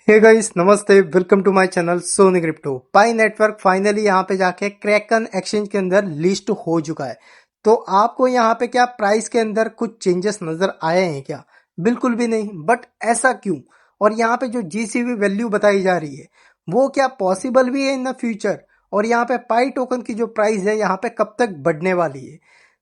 हे guys, नमस्ते। Welcome to my channel Soni crypto. Pi network finally यहाँ पे जाके क्रैकन एक्सचेंज के अंदर लिस्ट हो चुका है। तो आपको यहाँ पे क्या प्राइस के अंदर कुछ चेंजेस नजर आए हैं क्या? बिल्कुल भी नहीं। बट ऐसा क्यों? और यहाँ पे जो जीसीवी वैल्यू बताई जा रही है वो क्या पॉसिबल भी है इन द फ्यूचर? और यहाँ पे पाई टोकन की जो प्राइस है यहाँ पे कब तक बढ़ने वाली है?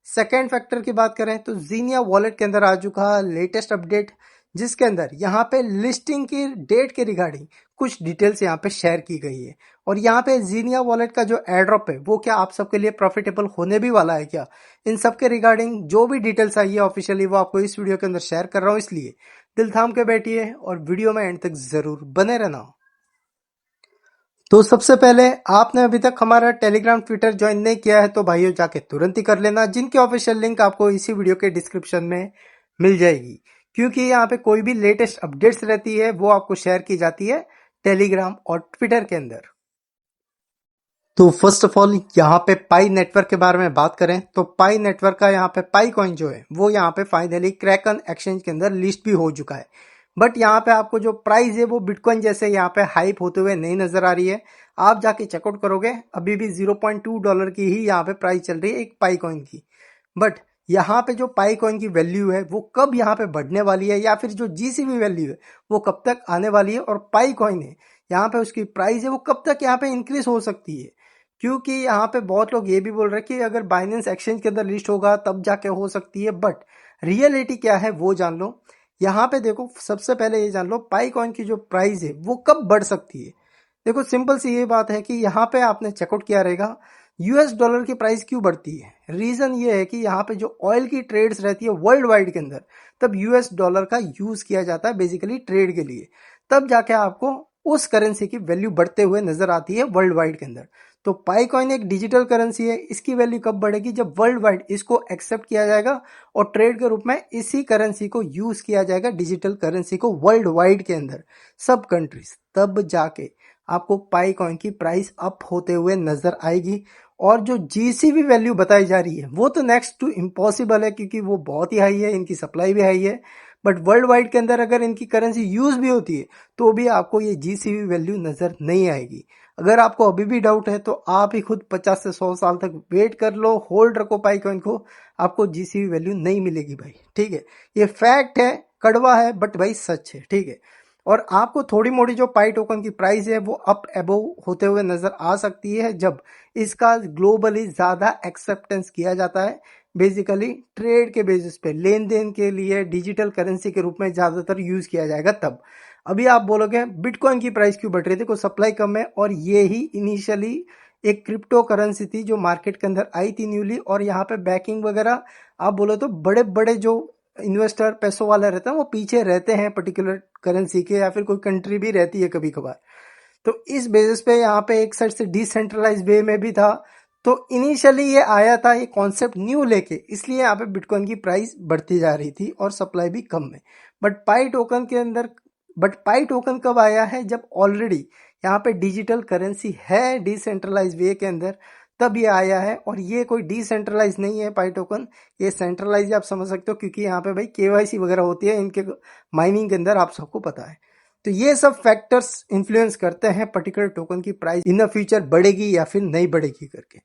सेकेंड फैक्टर की बात करें तो जीनिया वॉलेट के अंदर आ चुका लेटेस्ट अपडेट, जिसके अंदर यहाँ पे लिस्टिंग की डेट के रिगार्डिंग कुछ डिटेल्स यहाँ पे शेयर की गई है। और यहाँ पे जीनिया वॉलेट का जो एयरड्रॉप है वो क्या आप सबके लिए प्रॉफिटेबल होने भी वाला है क्या? इन सब के रिगार्डिंग जो भी डिटेल्स आई है ऑफिशियली वो आपको इस वीडियो के अंदर शेयर कर रहा हूँ, इसलिए दिल थाम के बैठिए और वीडियो में एंड तक जरूर बने रहना। तो सबसे पहले आपने अभी तक हमारा टेलीग्राम ट्विटर ज्वाइन नहीं किया है तो भाइयों जाके तुरंत ही कर लेना, जिनकी ऑफिशियल लिंक आपको इसी वीडियो के डिस्क्रिप्शन में मिल जाएगी। क्योंकि यहाँ पे कोई भी लेटेस्ट अपडेट्स रहती है वो आपको शेयर की जाती है टेलीग्राम और ट्विटर के अंदर। तो फर्स्ट ऑफ ऑल यहाँ पे पाई नेटवर्क के बारे में बात करें तो पाई नेटवर्क का यहाँ पे पाई कॉइन जो है वो यहाँ पे फाइनली क्रैकन एक्सचेंज के अंदर लिस्ट भी हो चुका है। बट यहाँ पे आपको जो प्राइस है वो बिटकॉइन जैसे यहाँ पे हाइप होते हुए नहीं नजर आ रही है। आप जाके चेकआउट करोगे अभी भी $0.2 की ही यहाँ पे प्राइस चल रही है एक पाई कॉइन की। बट यहाँ पे जो पाई कॉइन की वैल्यू है वो कब यहाँ पे बढ़ने वाली है, या फिर जो जीसीबी वैल्यू है वो कब तक आने वाली है, और पाई कॉइन है यहाँ पे उसकी प्राइस है वो कब तक यहाँ पे इंक्रीज हो सकती है? क्योंकि यहाँ पे बहुत लोग ये भी बोल रहे हैं कि अगर बाइनेंस एक्सचेंज के अंदर लिस्ट होगा तब जाके हो सकती है। बट रियलिटी क्या है वो जान लो। यहाँ पे देखो, सबसे पहले ये जान लो पाई कॉइन की जो प्राइस है वो कब बढ़ सकती है। देखो सिंपल सी ये बात है कि यहाँ पे आपने चेकआउट किया रहेगा यूएस डॉलर की प्राइस क्यों बढ़ती है। रीजन ये है कि यहाँ पे जो ऑयल की ट्रेड्स रहती है वर्ल्ड वाइड के अंदर, तब यूएस डॉलर का यूज किया जाता है बेसिकली ट्रेड के लिए। तब जाके आपको उस करेंसी की वैल्यू बढ़ते हुए नजर आती है वर्ल्ड वाइड के अंदर। तो पाई कॉइन एक डिजिटल करेंसी है, इसकी वैल्यू कब बढ़ेगी? जब वर्ल्ड वाइड इसको एक्सेप्ट किया जाएगा और ट्रेड के रूप में इसी करेंसी को यूज किया जाएगा, डिजिटल करेंसी को वर्ल्ड वाइड के अंदर सब कंट्रीज, तब जाके आपको पाई कॉइन की प्राइस अप होते हुए नजर आएगी। और जो जीसीबी वैल्यू बताई जा रही है वो तो नेक्स्ट टू इम्पॉसिबल है, क्योंकि वो बहुत ही हाई है, इनकी सप्लाई भी हाई है। बट वर्ल्ड वाइड के अंदर अगर इनकी करेंसी यूज भी होती है तो भी आपको ये जीसीबी वैल्यू नजर नहीं आएगी। अगर आपको अभी भी डाउट है तो आप ही खुद 50 से 100 साल तक वेट कर लो, होल्ड रखो पाई कॉइन को, आपको जीसीबी वैल्यू नहीं मिलेगी भाई। ठीक है, ये फैक्ट है, कड़वा है बट भाई सच है। ठीक है, और आपको थोड़ी मोड़ी जो पाई टोकन की प्राइस है वो अप एबोव होते हुए नजर आ सकती है जब इसका ग्लोबली ज्यादा एक्सेप्टेंस किया जाता है। बेसिकली ट्रेड के बेसिस पे लेन देन के लिए डिजिटल करेंसी के रूप में ज्यादातर यूज किया जाएगा तब। अभी आप बोलोगे बिटकॉइन की प्राइस क्यों बढ़ रही थी? देखो सप्लाई कम है, और ये ही इनिशियली एक क्रिप्टो करेंसी थी जो मार्केट के अंदर आई थी न्यूली, और यहाँ पे बैकिंग वगैरह आप बोलो तो बड़े बड़े जो इन्वेस्टर पैसों वाले रहते हैं वो पीछे रहते हैं पर्टिकुलर करेंसी के, या फिर कोई कंट्री भी रहती है कभी कभार। तो इस बेसिस पे यहाँ पे एक साइड से डिसेंट्रलाइज वे में भी था। तो इनिशियली ये आया था ये कॉन्सेप्ट न्यू लेके, इसलिए यहाँ पे बिटकॉइन की प्राइस बढ़ती जा रही थी और सप्लाई भी कम है। बट पाई टोकन के अंदर बट पाई टोकन कब आया है? जब ऑलरेडी यहाँ पे डिजिटल करेंसी है डिसेंट्रलाइज वे के अंदर, तब ये आया है। और ये कोई डिसेंट्रलाइज नहीं है पाई टोकन, ये सेंट्रलाइज आप समझ सकते हो, क्योंकि यहाँ पे भाई केवाईसी वगैरह होती है इनके माइनिंग के अंदर, आप सबको पता है। तो ये सब फैक्टर्स इन्फ्लुएंस करते हैं पर्टिकुलर टोकन की प्राइस इन द फ्यूचर बढ़ेगी या फिर नहीं बढ़ेगी करके।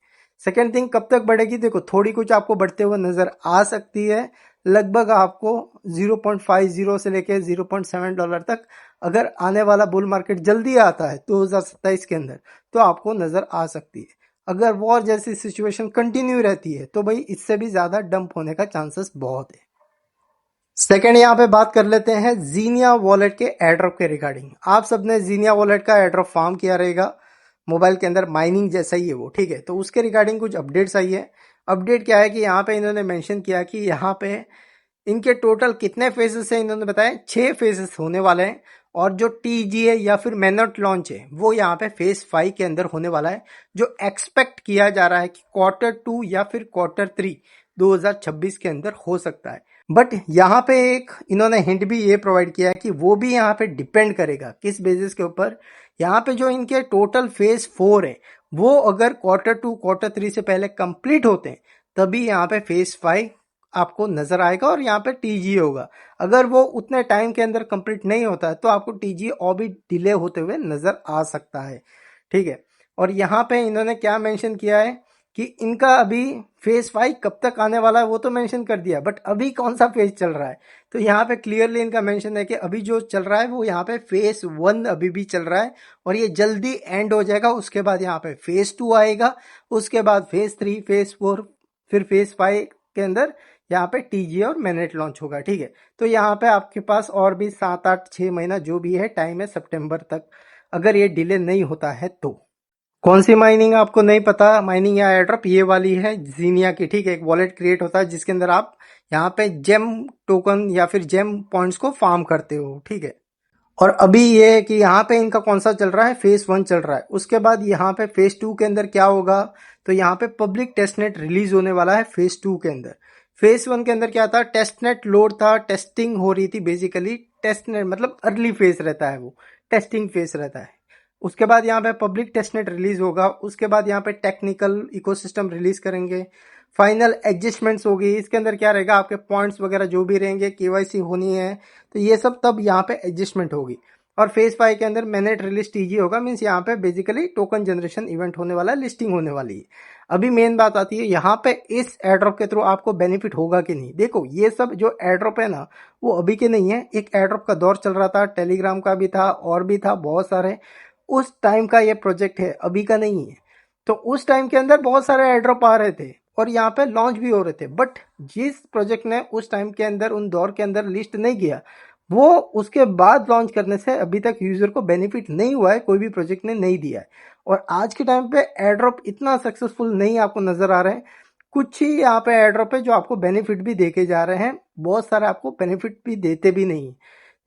सेकेंड थिंग, कब तक बढ़ेगी? देखो थोड़ी कुछ आपको बढ़ते हुए नजर आ सकती है, लगभग आपको 0.50 से लेके $0.7 तक। अगर आने वाला बुल मार्केट जल्दी आता है 2027 के अंदर तो आपको नजर आ सकती है। अगर वॉर जैसी सिचुएशन कंटिन्यू रहती है तो भाई इससे भी ज्यादा डंप होने का चांसेस बहुत है। सेकेंड यहाँ पे बात कर लेते हैं जीनिया वॉलेट के एड्रॉप के रिगार्डिंग। आप सबने जीनिया वॉलेट का एड्रॉप फार्म किया रहेगा, मोबाइल के अंदर माइनिंग जैसा ही है वो। ठीक है, तो उसके रिगार्डिंग कुछ अपडेट्स आई है। अपडेट क्या है कि यहाँ पे इन्होंने मेंशन किया कि यहाँ पे इनके टोटल कितने फेजेस हैं, इन्होंने बताया 6 फेजेस होने वाले हैं। और जो टीजी है या फिर मैनट लॉन्च है वो यहाँ पे फेज 5 के अंदर होने वाला है, जो एक्सपेक्ट किया जा रहा है कि Q2 या फिर Q3 2026 के अंदर हो सकता है। बट यहाँ पे एक इन्होंने हिंट भी ये प्रोवाइड किया है कि वो भी यहाँ पे डिपेंड करेगा किस बेसिस के ऊपर। यहाँ पे जो इनके टोटल फेज 4 है वो अगर Q2 Q3 से पहले कंप्लीट होते हैं तभी यहाँ पे फेज 5 आपको नजर आएगा और यहाँ पे टीजी होगा। अगर वो उतने टाइम के अंदर कंप्लीट नहीं होता है तो आपको टीजी और भी डिले होते हुए नजर आ सकता है। ठीक है, और यहाँ पे इन्होंने क्या मेंशन किया है कि इनका अभी फेज 5 कब तक आने वाला है वो तो मेंशन कर दिया, बट अभी कौन सा फेज चल रहा है तो यहाँ पे क्लियरली इनका मेंशन है कि अभी जो चल रहा है वो यहाँ पे फेज 1 अभी भी चल रहा है और ये जल्दी एंड हो जाएगा। उसके बाद यहाँ पे फेज 2 आएगा, उसके बाद फेज 3, फेज 4, फिर फेज 5 के अंदर यहाँ पे टीजी और मैनेट लॉन्च होगा। ठीक है, तो यहाँ पे आपके पास और भी 7, 8, 6 महीना जो भी है टाइम है सितंबर तक, अगर ये डिले नहीं होता है तो। कौन सी माइनिंग आपको नहीं पता, माइनिंग या एयरड्रॉप ये वाली है जीनिया की। ठीक है, एक वॉलेट क्रिएट होता है जिसके अंदर आप यहाँ पे जेम टोकन या फिर जेम पॉइंट्स को फार्म करते हो। ठीक है, और अभी ये है कि यहाँ पे इनका कौन सा चल रहा है, फेज 1 चल रहा है। उसके बाद यहाँ पे फेज 2 के अंदर क्या होगा, तो यहाँ पे पब्लिक टेस्टनेट रिलीज होने वाला है फेज 2 के अंदर। फेज 1 के अंदर क्या था, टेस्टनेट लोड था, टेस्टिंग हो रही थी बेसिकली। टेस्टनेट मतलब अर्ली फेज रहता है, वो टेस्टिंग फेज रहता है। उसके बाद यहाँ पे पब्लिक टेस्टनेट रिलीज होगा, उसके बाद यहाँ पे टेक्निकल इकोसिस्टम रिलीज करेंगे, फाइनल एडजस्टमेंट्स होगी। इसके अंदर क्या रहेगा, आपके पॉइंट्स वगैरह जो भी रहेंगे, केवाईसी होनी है, तो ये सब तब यहाँ पे एडजस्टमेंट होगी। और फेज 5 के अंदर मैनेट रिलीज टीजी होगा, मीन्स यहाँ पे बेसिकली टोकन जनरेशन इवेंट होने वाला है, लिस्टिंग होने वाली है। अभी मेन बात आती है यहाँ पे, इस एड्रॉप के थ्रू आपको बेनिफिट होगा कि नहीं। देखो ये सब जो एड्रॉप है ना वो अभी के नहीं है, एक एड्रॉप का दौर चल रहा था, टेलीग्राम का भी था और भी था बहुत सारे। उस टाइम का ये प्रोजेक्ट है, अभी का नहीं है। तो उस टाइम के अंदर बहुत सारे एड्रॉप आ रहे थे और यहाँ पे लॉन्च भी हो रहे थे, बट जिस प्रोजेक्ट ने उस टाइम के अंदर उन दौर के अंदर लिस्ट नहीं किया, वो उसके बाद लॉन्च करने से अभी तक यूजर को बेनिफिट नहीं हुआ है, कोई भी प्रोजेक्ट ने नहीं दिया है। और आज के टाइम पे एड्रॉप इतना सक्सेसफुल नहीं आपको नजर आ रहे हैं। कुछ ही यहाँ पे एड्रॉप है जो आपको बेनिफिट भी देके जा रहे हैं, बहुत सारे आपको बेनिफिट भी देते भी नहीं।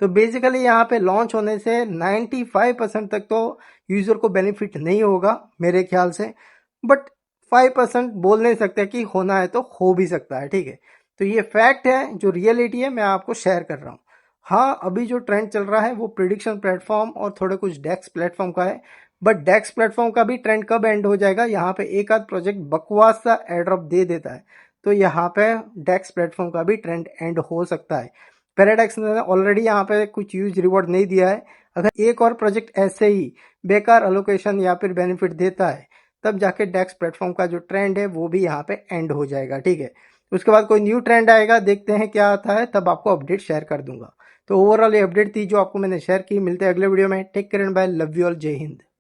तो बेसिकली यहाँ पे लॉन्च होने से 95% तक तो यूजर को बेनिफिट नहीं होगा मेरे ख्याल से, बट 5% बोल नहीं सकते कि होना है तो हो भी सकता है। ठीक है, तो ये फैक्ट है, जो रियलिटी है मैं आपको शेयर कर रहा हूँ। हाँ, अभी जो ट्रेंड चल रहा है वो प्रिडिक्शन प्लेटफॉर्म और थोड़े कुछ डेक्स प्लेटफॉर्म का है, बट डेक्स प्लेटफॉर्म का भी ट्रेंड कब एंड हो जाएगा, यहाँ पे एक आध प्रोजेक्ट बकवास सा एड्रॉप दे देता है तो यहाँ पे डेक्स प्लेटफॉर्म का भी ट्रेंड एंड हो सकता है। पैराडेक्स ने ऑलरेडी यहाँ पे कुछ यूज रिवॉर्ड नहीं दिया है, अगर एक और प्रोजेक्ट ऐसे ही बेकार अलोकेशन या फिर बेनिफिट देता है तब जाके डेक्स प्लेटफॉर्म का जो ट्रेंड है वो भी यहाँ पे एंड हो जाएगा। ठीक है, उसके बाद कोई न्यू ट्रेंड आएगा, देखते हैं क्या आता है, तब आपको अपडेट शेयर कर दूंगा। तो ओवरऑल ये अपडेट थी जो आपको मैंने शेयर की। मिलते हैं अगले वीडियो में, take care and bye, love you all, जय हिंद।